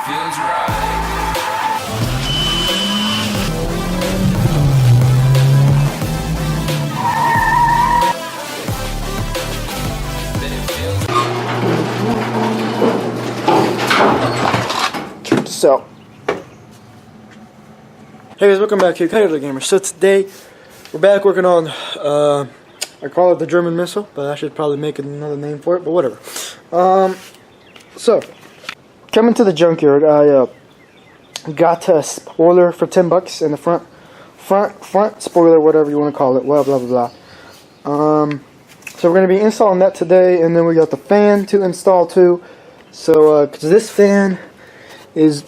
feels right. Check this out. Hey guys, welcome back here, Kyler the Gamer. So today we're back working on I call it the German missile, but I should probably make another name for it, but whatever. So coming to the junkyard, I got a spoiler for $10 in the front spoiler, whatever you want to call it, blah blah blah. So we're gonna be installing that today, and then we got the fan to install too. So because this fan is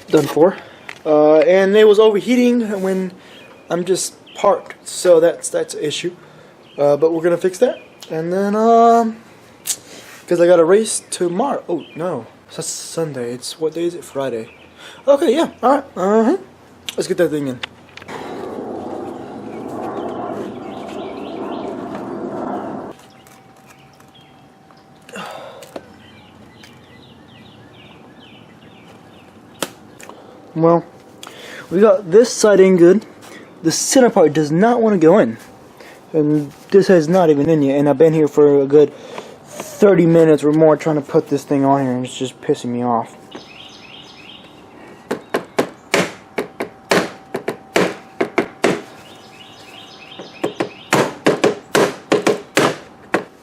done for, and it was overheating when I'm just parked, so that's an issue. But we're gonna fix that, and then because I got a race tomorrow. Oh no, that's Sunday. It's what day is it? Friday. Okay, yeah. All right. Let's get that thing in. Well, we got this side in good. The center part does not want to go in. And this has not even in yet. And I've been here for a good 30 minutes or more trying to put this thing on here, and it's just pissing me off.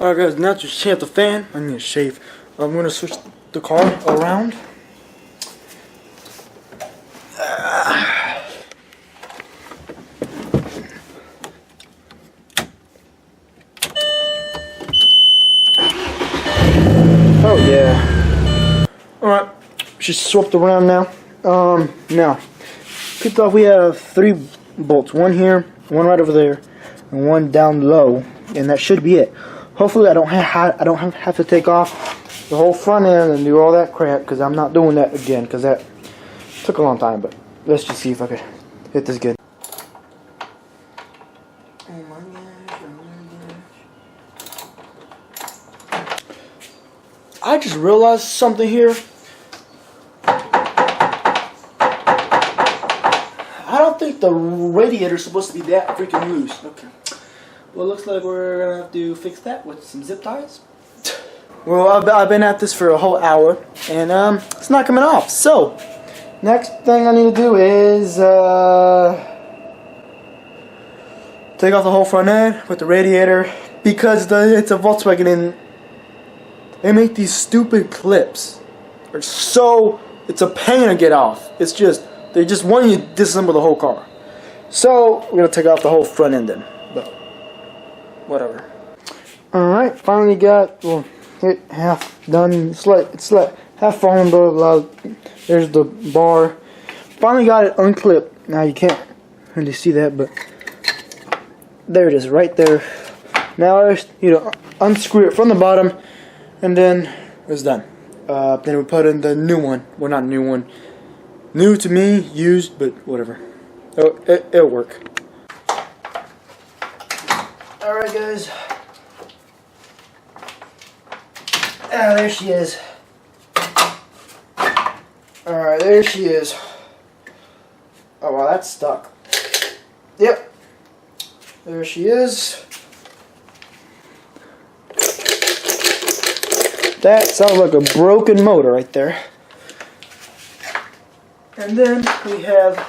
Alright guys, now to shave the fan. I need to shave. I'm going to switch the car around. Oh yeah. Alright, she's swapped around now. Now, picked off, we have 3 bolts. One here, one right over there, and one down low, and that should be it. Hopefully I don't have to take off the whole front end and do all that crap, because I'm not doing that again, because that took a long time. But let's just see if I could hit this good. Oh my gosh, oh my gosh. I just realized something here. I don't think the radiator's supposed to be that freaking loose. Okay. Well, it looks like we're gonna have to fix that with some zip ties. Well, I've been at this for a whole hour, and it's not coming off. So, next thing I need to do is take off the whole front end with the radiator, because it's a Volkswagen, and they make these stupid clips. It's a pain to get off. It's just, they just want you to disassemble the whole car. So we're gonna take off the whole front end then. But whatever. Alright, finally got it half done. It's like half fallen, but there's the bar. Finally got it unclipped. Now you can't really see that, but there it is, right there. Now I unscrew it from the bottom, and then it's done. Then we put in the new one. Well, not new one. New to me, used, but whatever. It'll work. Alright guys. There she is. Alright, there she is. Oh wow, that's stuck. Yep. There she is. That sounds like a broken motor right there. And then we have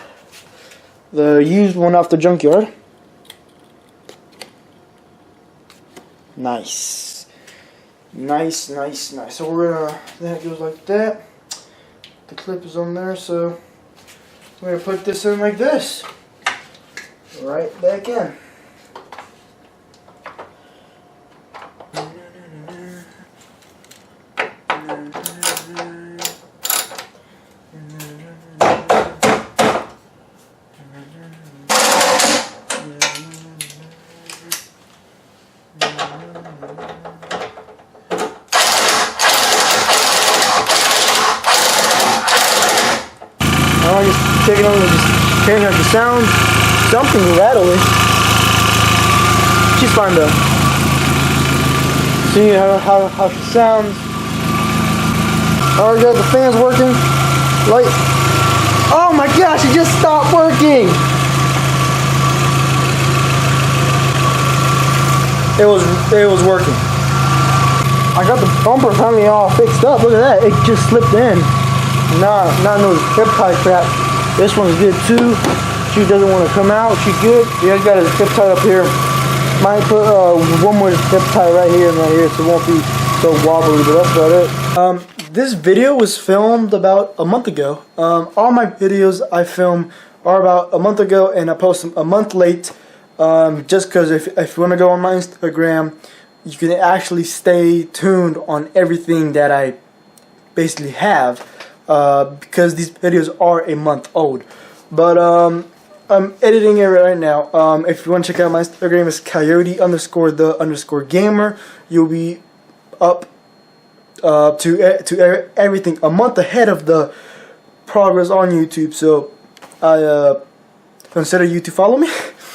the used one off the junkyard. Nice. Nice. So we're gonna, that goes like that. The clip is on there, so we're gonna put this in like this. Right back in. I'm just taking over, just hearing the sound. Something rattling. She's fine though. See how she sounds. Alright, got the fans working. Light. Oh my gosh, it just stopped working. It was working. I got the bumper finally all fixed up. Look at that. It just slipped in. Not no zip tie crap. This one's good too. She doesn't want to come out. She's good. Yeah, I got a zip tie up here. Might put one more zip tie right here and right here, so it won't be so wobbly. But that's about it. This video was filmed about a month ago. All my videos I film are about a month ago, and I post them a month late. Just because if you want to go on my Instagram, you can actually stay tuned on everything that I basically have, because these videos are a month old. But I'm editing it right now. If you want to check out my Instagram, it's coyote_the_gamer. You'll be up to everything a month ahead of the progress on YouTube. So I consider you to follow me.